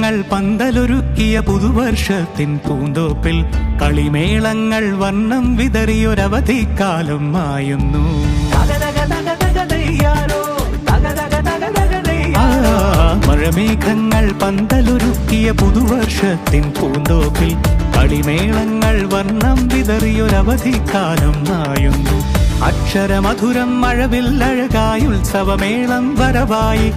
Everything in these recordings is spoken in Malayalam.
മഴമേഘങ്ങൾ പന്തലൊരുക്കിയ പുതുവർഷത്തിൻ പൂന്തോപ്പിൽ കളിമേളങ്ങൾ വർണ്ണം വിതറിയൊരവധിക്കാലം മായുന്നു. മഴമേഘങ്ങൾ പന്തലൊരുക്കിയ പുതുവർഷത്തിൻ പൂന്തോപ്പിൽ കളിമേളങ്ങൾ വർണ്ണം വിതറിയൊരവധിക്കാലം മായുന്നു. അക്ഷരമധുരം മഴവില്ലഴകായുത്സവമേളം വരവായി,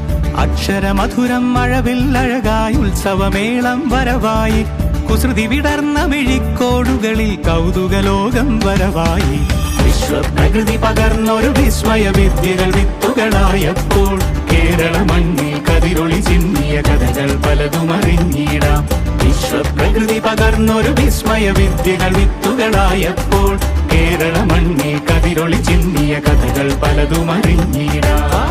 അക്ഷരമധുരം മഴവില്ലഴകായുത്സവമേളം വരവായി, കുസൃതി വിടർന്ന മിഴിക്കോടുകളിൽ കൗതുകലോകം വരവായി. വിശ്വപ്രകൃതി പകർന്നൊരു വിസ്മയ വിദ്യകൾ വിത്തുകളായപ്പോൾ കേരള മണ്ണിൽ കതിരൊളി ചിന്നിയ കഥകൾ പലതും അറിഞ്ഞിടാം. വിശ്വപ്രകൃതി പകർന്നൊരു വിസ്മയ വിദ്യകൾ വിത്തുകളായപ്പോൾ കേരള മണ്ണിൽ കതിരൊളി ചിന്നിയ കഥകൾ പലതും അറിഞ്ഞിടാം.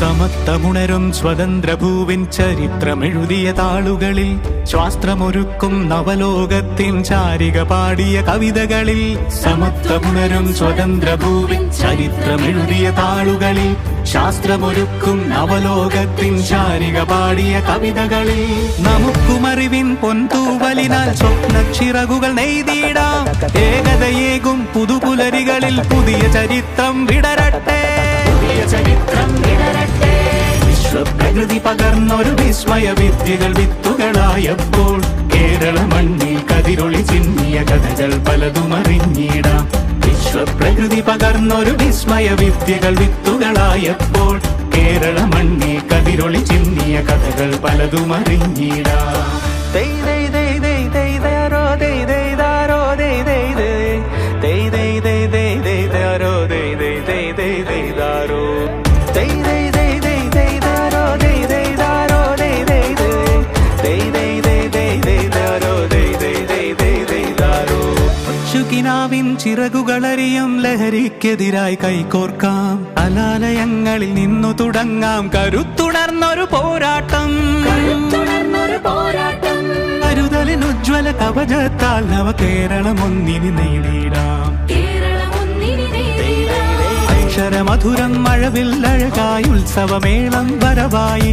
സമത്വമുണരും സ്വതന്ത്രഭൂവിൻ ചരിത്രമെഴുതിയ താളുകളിൽ, ശാസ്ത്രമൊരുക്കും നവലോകത്തിൻ ചാരിക പാടിയ കവിതകളിൽ. സമത്വമുണരും സ്വതന്ത്രഭൂവിൻ ചരിത്രമെഴുതിയ താളുകളിൽ, ശാസ്ത്രമൊരുക്കും നവലോകത്തിൻ ചാരിക പാടിയ കവിതകളിൽ. നമുക്കുമറിവിൻ പൊൻതൂവലിനാൽ സ്വപ്നച്ചിറകുകൾ നെയ്തിടാം. ഏകതയേകും പുതുപുലരികളിൽ പുതിയ ചരിത്രം വിടരട്ടെ, പുതിയ ചരിത്രം വിടരട്ടെ. വിശ്വപ്രകൃതി പകർന്നൊരു വിസ്മയ വിദ്യകൾ വിത്തുകളായപ്പോൾ കേരള മണ്ണിൽ കതിരൊളി ചിന്നിയ കഥകൾ പലതും അറിഞ്ഞിടാം. വിശ്വപ്രകൃതി പകർന്നൊരു വിസ്മയ വിദ്യകൾ വിത്തുകളായപ്പോൾ കേരള മണ്ണിൽ കതിരൊളി ചിന്നിയ കഥകൾ പലതും അറിഞ്ഞിടാം. ിൻ ചിറകുകളറിയും ലഹരിക്കെതിരായി കൈകോർക്കാം. അലാലയങ്ങളിൽ നിന്നു തുടങ്ങാം കരുത്തുണർന്നൊരു പോരാട്ടം. കരുതലിനുജ്വല കവചത്താൽ നവകേരളം ഒന്നിനി നേടിടാം. അക്ഷരമധുരം മഴവില്ലഴകായുത്സവമേളം വരവായി,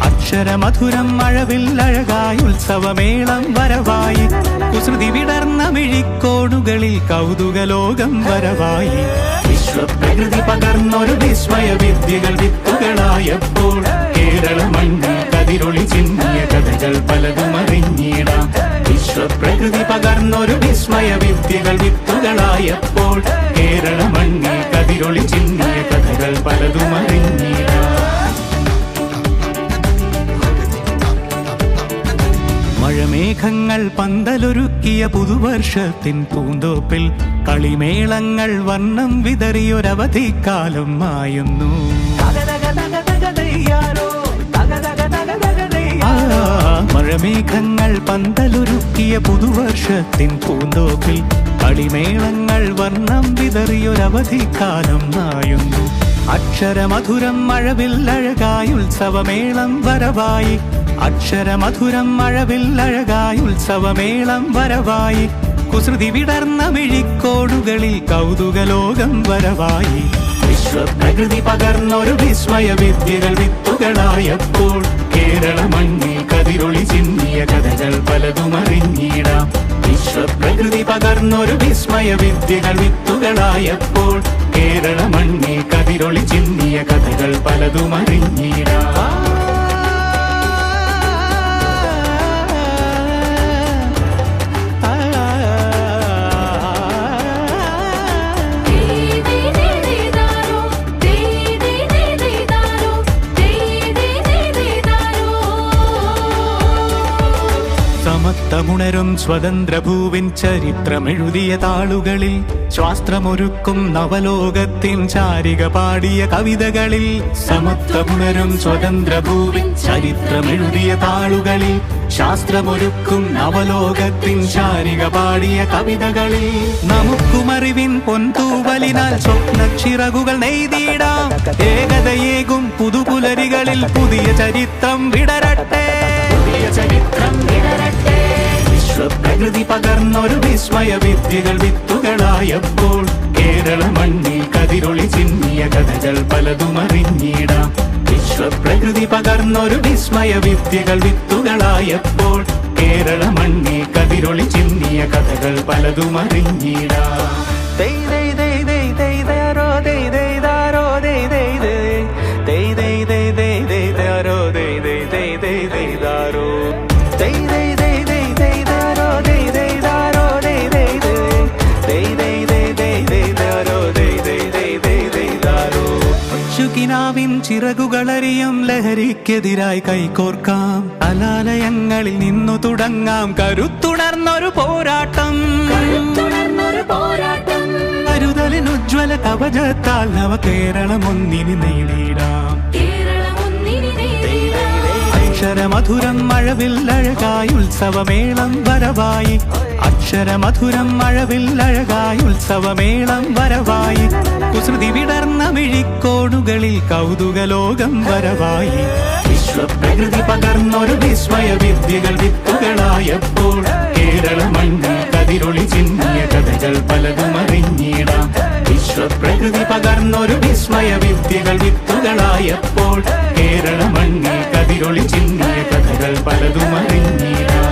അക്ഷരമധുരം മഴവില്ലഴകായുത്സവമേളം വരവായി, കുസൃതി വിടർന്ന മിഴിക്കോടുകളിൽ കൗതുകലോകം വരവായി. വിശ്വപ്രകൃതി പകർന്നൊരു വിസ്മയ വിദ്യകൾ വിത്തുകളായപ്പോൾ കേരള മണ്ണിൽ കതിരൊളി ചിന്നിയ കഥകൾ പലതും അറിഞ്ഞിടാം. വിശ്വപ്രകൃതി പകർന്നൊരു വിസ്മയ വിദ്യകൾ വിത്തുകളായപ്പോൾ കേരള മണ്ണിൽ കതിരൊളി ചിന്നിയ കഥകൾ പലതും അറിഞ്ഞിടാം. മഴമേഘങ്ങൾ പന്തലൊരുക്കിയ പുതുവർഷത്തിൻ പൂന്തോപ്പിൽ കളിമേളങ്ങൾ വർണ്ണം വിതറിയൊരവധിക്കാലം മായുന്നു. മഴമേഘങ്ങൾ പന്തലൊരുക്കിയ പുതുവർഷത്തിൻ പൂന്തോപ്പിൽ കളിമേളങ്ങൾ വർണ്ണം വിതറിയൊരവധിക്കാലം മായുന്നു. അക്ഷരമധുരം മഴവില്ലഴകായുത്സവമേളം വരവായി, അക്ഷരമധുരം മഴവില്ലഴകായുത്സവമേളം വരവായി, കുസൃതി വിടർന്ന മിഴിക്കോടുകളിൽ കൗതുകലോകം വരവായി. വിശ്വപ്രകൃതി പകർന്നൊരു വിസ്മയ വിദ്യകൾ വിത്തുകളായപ്പോൾ കേരള മണ്ണിൽ കതിരൊളി ചിന്നിയ കഥകൾ പലതും അറിഞ്ഞിടാം. വിശ്വപ്രകൃതി പകർന്നൊരു വിസ്മയ വിദ്യകൾ വിത്തുകളായപ്പോൾ കേരള മണ്ണിൽ കതിരൊളി ചിന്നിയ കഥകൾ പലതും അറിഞ്ഞിടാം. സമത്വമുണരും സ്വതന്ത്ര ഭൂവിൻ ചരിത്രമെഴുതിയ താളുകളിൽ ശാസ്ത്രമൊരുക്കും നവലോകത്തിൻ ചാരിക പാടിയ കവിതകളിൽ സമത്വമുണരും സ്വതന്ത്ര ഭൂവിൻ ചരിത്രമെഴുതിയ താളുകളിൽ ശാസ്ത്രമൊരുക്കും നവലോകത്തിൻ ചാരിക പാടിയ കവിതകളിൽ നമുക്കുമറിവിൻ പൊൻതൂവലിനാൽ സ്വപ്നച്ചിറകുകൾ നെയ്തിടാം ഏകതയേകും പുതുപുലരികളിൽ പുതിയ ചരിത്രം വിടരട്ടെ വിശ്വപ്രകൃതി പകർന്നൊരു വിസ്മയ വിദ്യകൾ വിത്തുകളായപ്പോൾ കേരള മണ്ണിൽ കതിരൊളി ചിന്നിയ കഥകൾ പലതും അറിഞ്ഞിടാം വിശ്വപ്രകൃതി പകർന്നൊരു വിസ്മയ വിദ്യകൾ വിത്തുകളായപ്പോൾ കേരള മണ്ണിൽ കതിരൊളി ചിന്നിയ കഥകൾ പലതും അറിഞ്ഞിടാം ിൻ ചിറകുകളറിയും ലഹരിക്കെതിരായി കൈകോർക്കാം കലാലയങ്ങളിൽ നിന്നു തുടങ്ങാം കരുത്തുണർന്നൊരു പോരാട്ടം കരുതലിനുജ്വല കവചത്താൽ നവ കേരളം ഒന്നിനി നേടിയിടാം അക്ഷരമധുരം മഴവിൽ അഴകായി ഉത്സവമേളം വരവായി അക്ഷരമധുരം മഴവിൽ അഴകായി ഉത്സവമേളം വരവായി കുസൃതി വിടർന്ന മിഴിക്കോടുകളിൽ കൗതുകലോകം വരവായി വിശ്വപ്രകൃതി പകർന്നൊരു വിസ്മയ വിദ്യകൾ വിത്തുകളായപ്പോൾ കേരള മണ്ണിൽ കതിരൊളി ചിന്നിയ കഥകൾ പലതും അറിഞ്ഞിടാം വിശ്വപ്രകൃതി പകർന്നൊരു വിസ്മയ വിദ്യകൾ വിത്തുകളായപ്പോൾ കേരള മണ്ണിൽ കതിരൊളി ചിന്നിയ കഥകൾ പലതും അറിഞ്ഞിടാം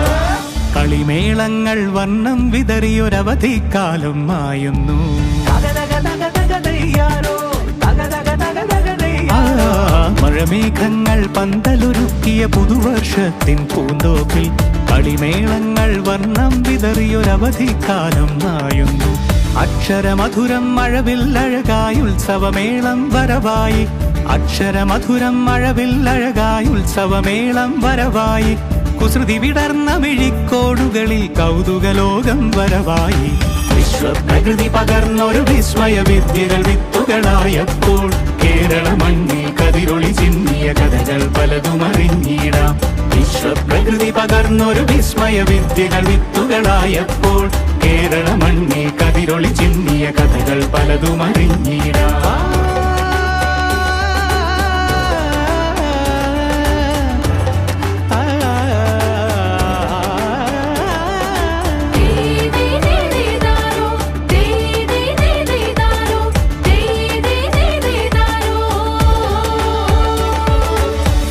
കളിമേളങ്ങൾ വർണ്ണം വിതറിയൊരവധിക്കാലം മായുന്നു മഴമേഘങ്ങൾ പന്തലൊരുക്കിയ പുതുവർഷത്തിൻ പൂന്തോപ്പിൽ കളിമേളങ്ങൾ വർണ്ണം വിതറിയൊരവധിക്കാലം മായുന്നു അക്ഷരമധുരം മഴവിൽ അഴകായി ഉത്സവമേളം വരവായി അക്ഷരമധുരം മഴവിൽ അഴകായി ഉത്സവമേളം വരവായി കുസൃതി വിടർന്ന മിഴിക്കോടുകളിൽ കൗതുകലോകം വരവായി വിശ്വപ്രകൃതി പകർന്നൊരു വിസ്മയ വിദ്യകൾ വിത്തുകളായപ്പോൾ കേരള മണ്ണിൽ കതിരൊളി ചിന്നിയ കഥകൾ പലതും അറിഞ്ഞിടാം വിശ്വപ്രകൃതി പകർന്നൊരു വിസ്മയ വിദ്യകൾ വിത്തുകളായപ്പോൾ കേരള മണ്ണിൽ കതിരൊളി ചിന്നിയ കഥകൾ പലതും അറിഞ്ഞിടാം